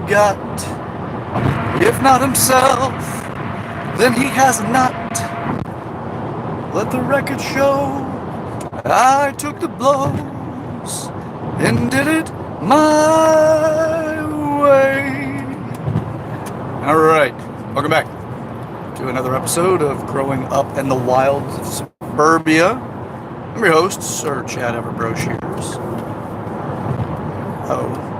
got. If not himself, then he has not. Let the record show I took the blows and did it my way. Alright, welcome back to another episode of Growing Up in the Wilds of Suburbia. I'm your host, Sir Chad Everbroshears.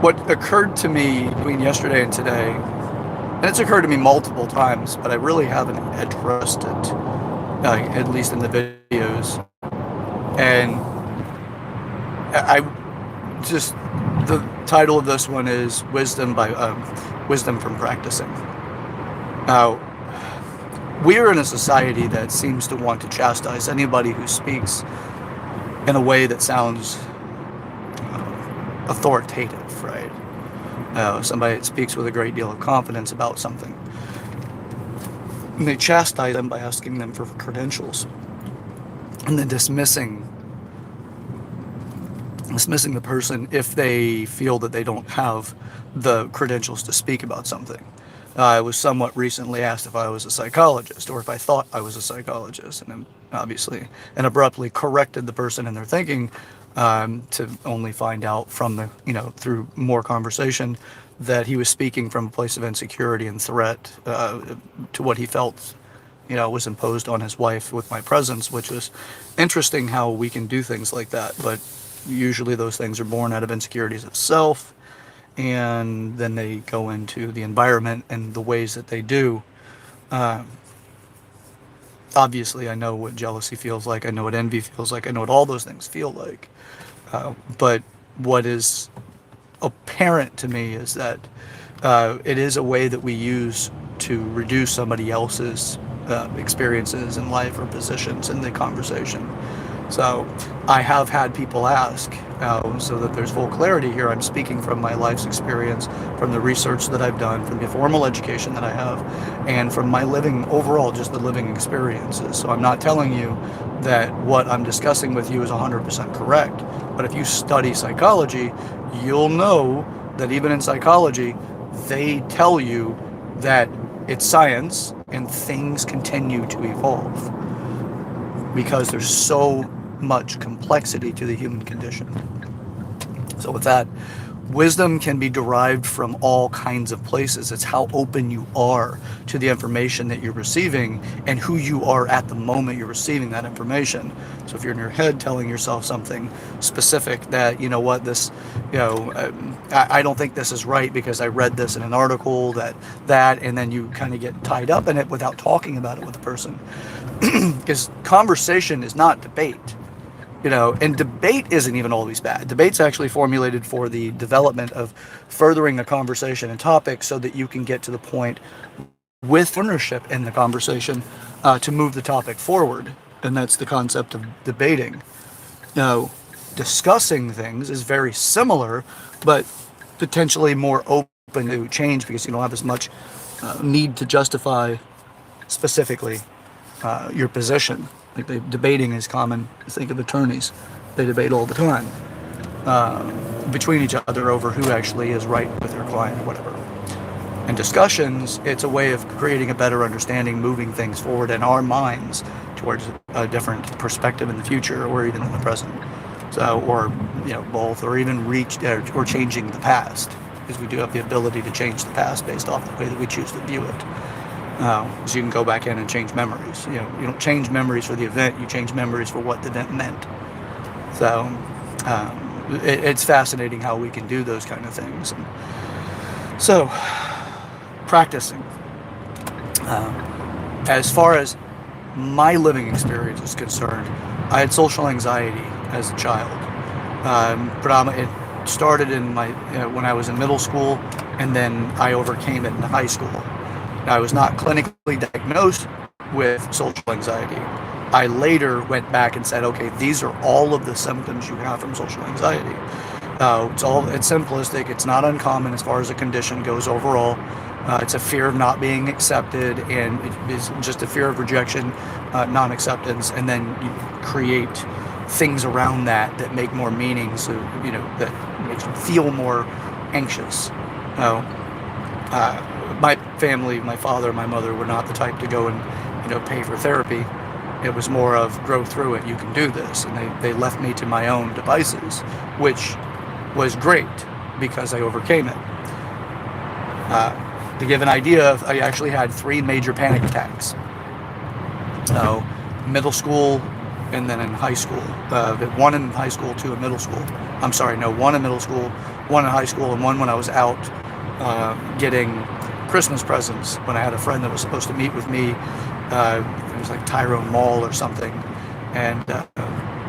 What occurred to me between yesterday and today, and it's occurred to me multiple times, but I really haven't addressed it, at least in the videos. And I just, the title of this one is Wisdom from Practicing. Now, we're in a society that seems to want to chastise anybody who speaks in a way that sounds authoritative, right? Somebody that speaks with a great deal of confidence about something. And they chastise them by asking them for credentials and then dismissing the person if they feel that they don't have the credentials to speak about something. I was somewhat recently asked if I was a psychologist or if I thought I was a psychologist, and obviously and abruptly corrected the person in their thinking, to only find out from the, through more conversation that he was speaking from a place of insecurity and threat to what he felt, was imposed on his wife with my presence, which was interesting how we can do things like that. But usually those things are born out of insecurities of self, and then they go into the environment and the ways that they do. Obviously, I know what jealousy feels like. I know what envy feels like. I know what all those things feel like. But what is apparent to me is that it is a way that we use to reduce somebody else's experiences in life or positions in the conversation. So I have had people ask, so that there's full clarity here, I'm speaking from my life's experience, from the research that I've done, from the formal education that I have, and from my living, overall, just the living experiences. So I'm not telling you that what I'm discussing with you is 100% correct. But if you study psychology, you'll know that even in psychology, they tell you that it's science and things continue to evolve because there's so much complexity to the human condition. So with that, wisdom can be derived from all kinds of places. It's how open you are to the information that you're receiving and who you are at the moment you're receiving that information. So if you're in your head telling yourself something specific that, I don't think this is right because I read this in an article and then you kind of get tied up in it without talking about it with the person. Because conversation is not debate. And debate isn't even always bad. Debate's actually formulated for the development of furthering a conversation and topic so that you can get to the point with ownership in the conversation to move the topic forward. And that's the concept of debating. Now, discussing things is very similar, but potentially more open to change because you don't have as much need to justify specifically your position. Like debating is common. Think of attorneys. They debate all the time between each other over who actually is right with their client or whatever. And discussions, it's a way of creating a better understanding, moving things forward in our minds towards a different perspective in the future or even in the present. So, or both, or even or changing the past, because we do have the ability to change the past based off the way that we choose to view it. So you can go back in and change memories. You don't change memories for the event, you change memories for what the event meant. So it's fascinating how we can do those kind of things. And so practicing. As far as my living experience is concerned, I had social anxiety as a child. Predominantly, it started in when I was in middle school, and then I overcame it in high school. I was not clinically diagnosed with social anxiety. I later went back and said, okay, these are all of the symptoms you have from social anxiety. It's simplistic. It's not uncommon as far as a condition goes overall. It's a fear of not being accepted, and it is just a fear of rejection, non-acceptance, and then you create things around that make more meaning, so that makes you feel more anxious. My family, my father, my mother were not the type to go and, pay for therapy. It was more of grow through it. You can do this. And they left me to my own devices, which was great because I overcame it. To give an idea, I actually had 3 major panic attacks. So, middle school and then in high school. One in high school, 2 in middle school. I'm sorry, no, 1 in middle school, 1 in high school, and 1 when I was out getting Christmas presents when I had a friend that was supposed to meet with me. It was like Tyrone Mall or something, and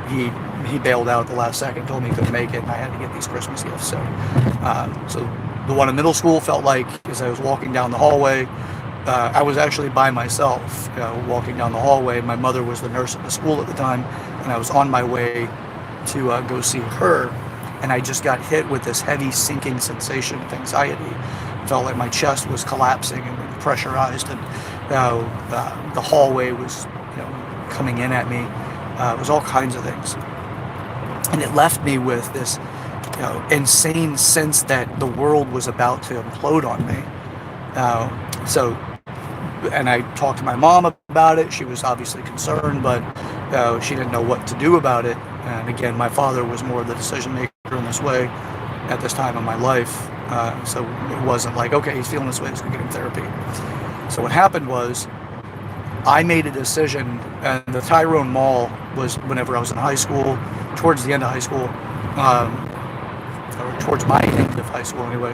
he bailed out at the last second, told me he couldn't make it, and I had to get these Christmas gifts. So the one in middle school felt like as I was walking down the hallway, I was actually by myself, walking down the hallway. My mother was the nurse at the school at the time, and I was on my way to go see her, and I just got hit with this heavy sinking sensation of anxiety. Felt like my chest was collapsing and pressurized, and the hallway was coming in at me. It was all kinds of things, and it left me with this insane sense that the world was about to implode on me. And I talked to my mom about it. She was obviously concerned, but she didn't know what to do about it. And again, my father was more the decision maker in this way at this time in my life. So it wasn't like, okay, he's feeling this way, let's go get him therapy. So what happened was I made a decision, and the Tyrone Mall was whenever I was in high school, towards the end of high school, or towards my end of high school anyway.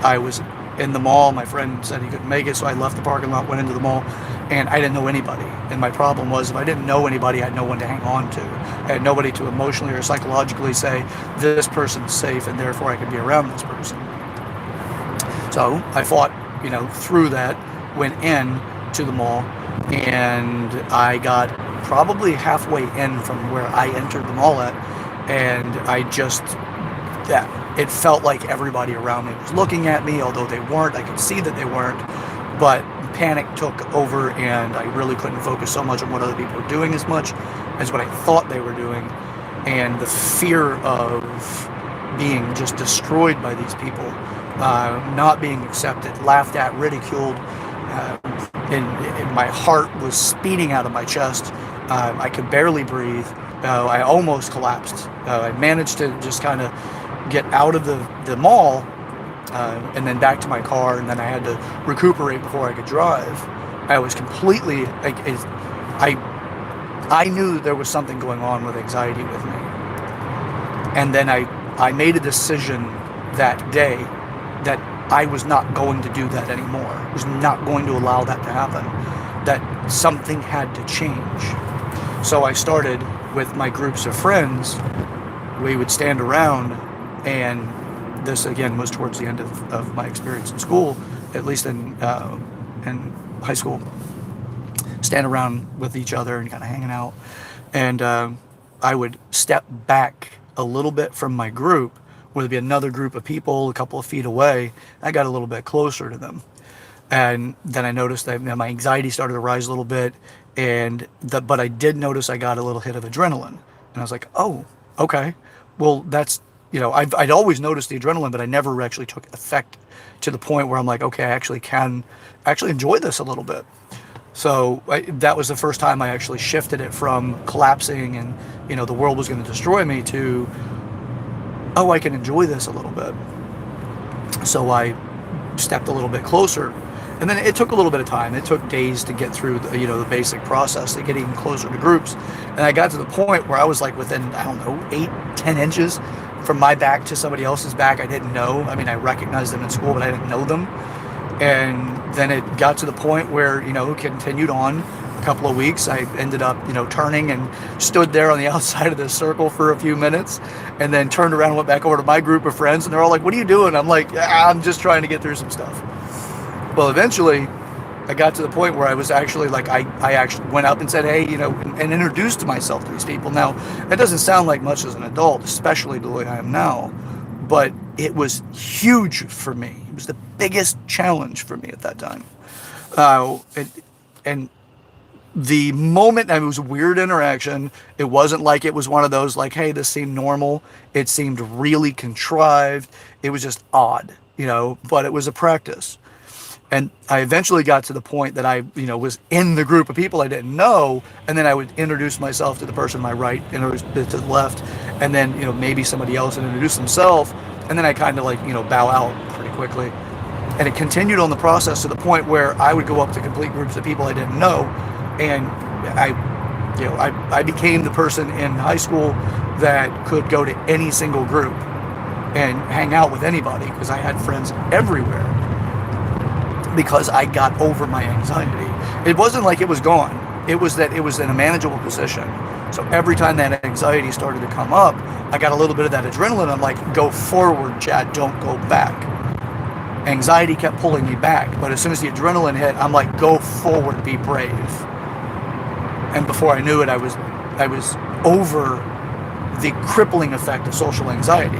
I was in the mall. My friend said he couldn't make it, so I left the parking lot, went into the mall, and I didn't know anybody. And my problem was, if I didn't know anybody, I had no one to hang on to. I had nobody to emotionally or psychologically say, this person's safe, and therefore I could be around this person. So I fought, through that, went in to the mall, and I got probably halfway in from where I entered the mall at, and it felt like everybody around me was looking at me, although they weren't. I could see that they weren't, but panic took over, and I really couldn't focus so much on what other people were doing as much as what I thought they were doing, and the fear of being just destroyed by these people, not being accepted, laughed at, ridiculed, and my heart was speeding out of my chest. I could barely breathe. I almost collapsed. I managed to just kind of get out of the mall, and then back to my car, and then I had to recuperate before I could drive. I was completely, I knew there was something going on with anxiety with me. And then I made a decision that day that I was not going to do that anymore. I was not going to allow that to happen, that something had to change. So I started with my groups of friends. We would stand around, and this again was towards the end of my experience in school, at least in high school. Stand around with each other and kind of hanging out, and I would step back a little bit from my group, where there'd be another group of people a couple of feet away. I got a little bit closer to them, and then I noticed that my anxiety started to rise a little bit, but I did notice I got a little hit of adrenaline, and I was like, oh, okay, well that's, I'd always noticed the adrenaline, but I never actually took effect to the point where I'm like, okay, I actually can enjoy this a little bit. So that was the first time I actually shifted it from collapsing and, the world was going to destroy me to, oh, I can enjoy this a little bit. So I stepped a little bit closer, and then it took a little bit of time. It took days to get through the basic process to get even closer to groups. And I got to the point where I was like within, I don't know, 8-10 inches from my back to somebody else's back I didn't know. I mean, I recognized them in school, but I didn't know them. And then it got to the point where, continued on a couple of weeks. I ended up, turning and stood there on the outside of this circle for a few minutes, and then turned around and went back over to my group of friends, and they're all like, what are you doing? I'm like, I'm just trying to get through some stuff. Well, eventually I got to the point where I was actually like, I actually went up and said, hey, and introduced myself to these people. Now, that doesn't sound like much as an adult, especially the way I am now, but it was huge for me. It was the biggest challenge for me at that time. And The moment, it was a weird interaction. It wasn't like it was one of those like, hey, this seemed normal. It seemed really contrived. It was just odd, but it was a practice. And I eventually got to the point that I, was in the group of people I didn't know, and then I would introduce myself to the person to my right, introduce to the left, and then, maybe somebody else would introduce themselves, and then I kind of like, bow out pretty quickly. And it continued on the process to the point where I would go up to complete groups of people I didn't know, and I became the person in high school that could go to any single group and hang out with anybody because I had friends everywhere because I got over my anxiety. It wasn't like it was gone. It was that it was in a manageable position. So every time that anxiety started to come up, I got a little bit of that adrenaline. I'm like, go forward, Chad, don't go back. Anxiety kept pulling me back, but as soon as the adrenaline hit, I'm like, go forward, be brave. And before I knew it, I was over the crippling effect of social anxiety.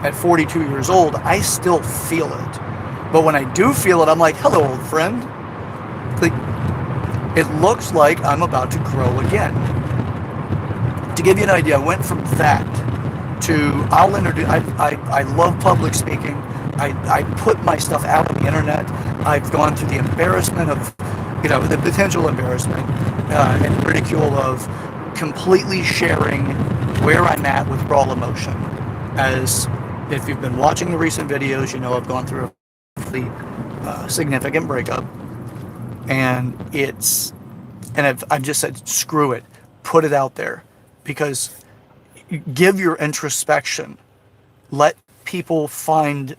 At 42 years old, I still feel it. But when I do feel it, I'm like, hello, old friend. Like, it looks like I'm about to grow again. To give you an idea, I went from that to, I'll introduce, I love public speaking. I put my stuff out on the internet. I've gone through the embarrassment of, the potential embarrassment and ridicule of completely sharing where I'm at with raw emotion. As if you've been watching the recent videos, I've gone through a significant breakup, and I've just said, screw it, put it out there, because give your introspection, let people find,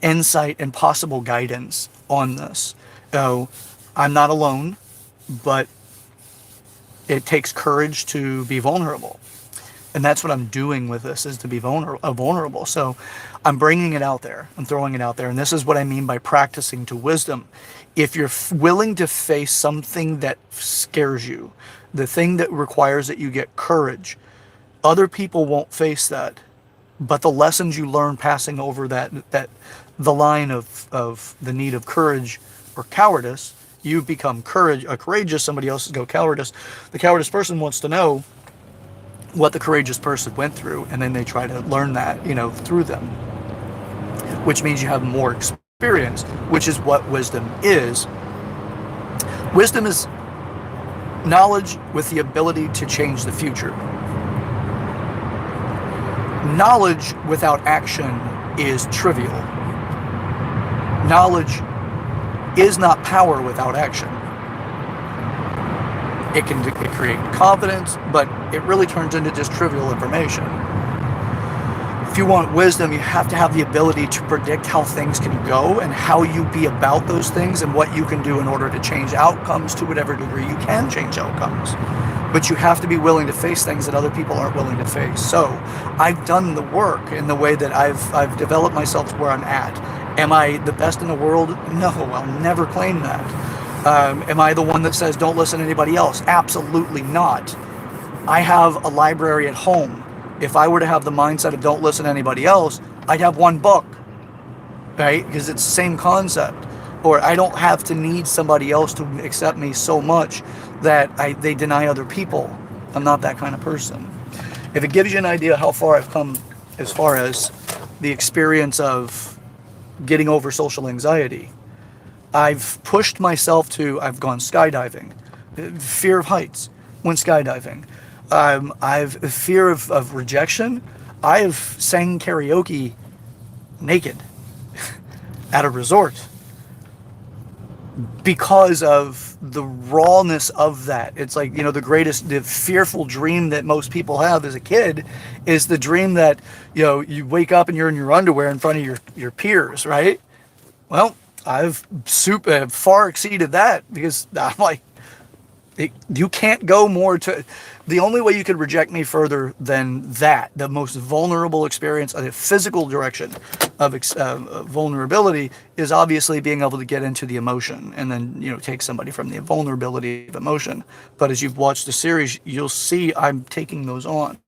insight and possible guidance on this. I'm not alone, but it takes courage to be vulnerable. And that's what I'm doing with this, is to be vulnerable. So I'm bringing it out there. I'm throwing it out there. And this is what I mean by practicing to wisdom. If you're willing to face something that scares you, the thing that requires that you get courage, other people won't face that. But the lessons you learn passing over the line of the need of courage or cowardice, you become courageous, somebody else go cowardice. The cowardice person wants to know what the courageous person went through, and then they try to learn that, through them, which means you have more experience, which is what wisdom is. Wisdom is knowledge with the ability to change the future. Knowledge without action is trivial. Knowledge is not power without action. It can create confidence, but it really turns into just trivial information. If you want wisdom, you have to have the ability to predict how things can go and how you be about those things and what you can do in order to change outcomes to whatever degree you can change outcomes. But you have to be willing to face things that other people aren't willing to face. So I've done the work in the way that I've developed myself to where I'm at. Am I the best in the world? No, I'll never claim that. Am I the one that says don't listen to anybody else? Absolutely not. I have a library at home. If I were to have the mindset of don't listen to anybody else, I'd have one book, right? Because it's the same concept. Or I don't have to need somebody else to accept me so much that they deny other people. I'm not that kind of person. If it gives you an idea how far I've come as far as the experience of getting over social anxiety, I've pushed myself I've gone skydiving, fear of heights, went skydiving. I've fear of rejection. I have sang karaoke naked at a resort because of the rawness of that. It's like, the fearful dream that most people have as a kid is the dream that, you wake up and you're in your underwear in front of your peers, right? Well, I've far exceeded that, because I'm like, you can't go more to. The only way you could reject me further than that, the most vulnerable experience of the physical direction of vulnerability, is obviously being able to get into the emotion and then take somebody from the vulnerability of emotion. But as you've watched the series, you'll see I'm taking those on.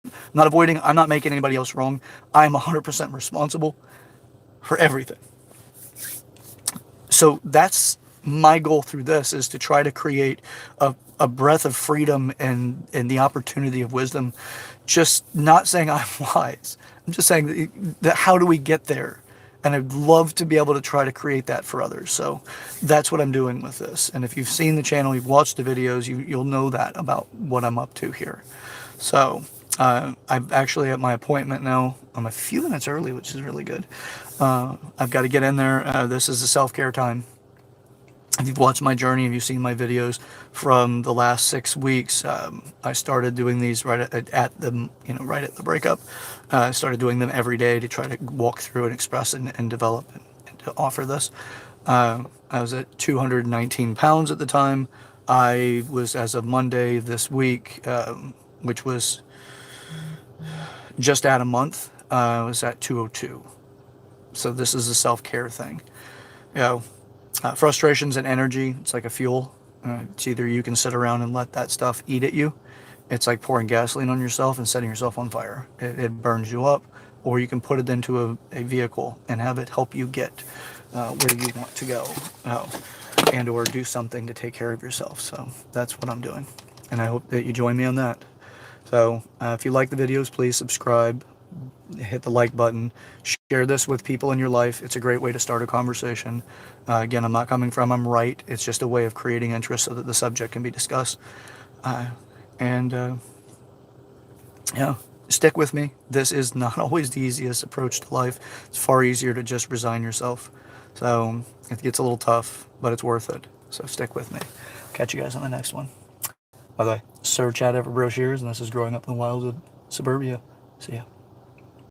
I'm not avoiding. I'm not making anybody else wrong. I'm 100% responsible for everything. So that's my goal through this is to try to create a breath of freedom and the opportunity of wisdom. Just not saying I'm wise. I'm just saying that how do we get there? And I'd love to be able to try to create that for others. So that's what I'm doing with this. And if you've seen the channel, you've watched the videos, you'll know that about what I'm up to here. So I'm actually at my appointment now. I'm a few minutes early, which is really good. I've got to get in there. This is the self-care time. If you've watched my journey, if you've seen my videos from the last 6 weeks, I started doing these right at the right at the breakup. I started doing them every day to try to walk through and express and develop and to offer this. I was at 219 pounds at the time. I was, as of Monday this week, which was just at a month, I was at 202. So this is a self-care thing. You know, frustrations and energy, it's like a fuel. It's either you can sit around and let that stuff eat at you. It's like pouring gasoline on yourself and setting yourself on fire. It burns you up. Or you can put it into a vehicle and have it help you get where you want to go, and or do something to take care of yourself. So that's what I'm doing. And I hope that you join me on that. So if you like the videos, please subscribe, hit the like button, share this with people in your life. It's a great way to start a conversation. Again, I'm not coming from I'm right. It's just a way of creating interest so that the subject can be discussed. And yeah, stick with me. This is not always the easiest approach to life. It's far easier to just resign yourself. So it gets a little tough, but it's worth it. So stick with me. Catch you guys on the next one. By the way, search Chad Everett Brochures, and this is Growing Up in the Wilds of Suburbia. See ya.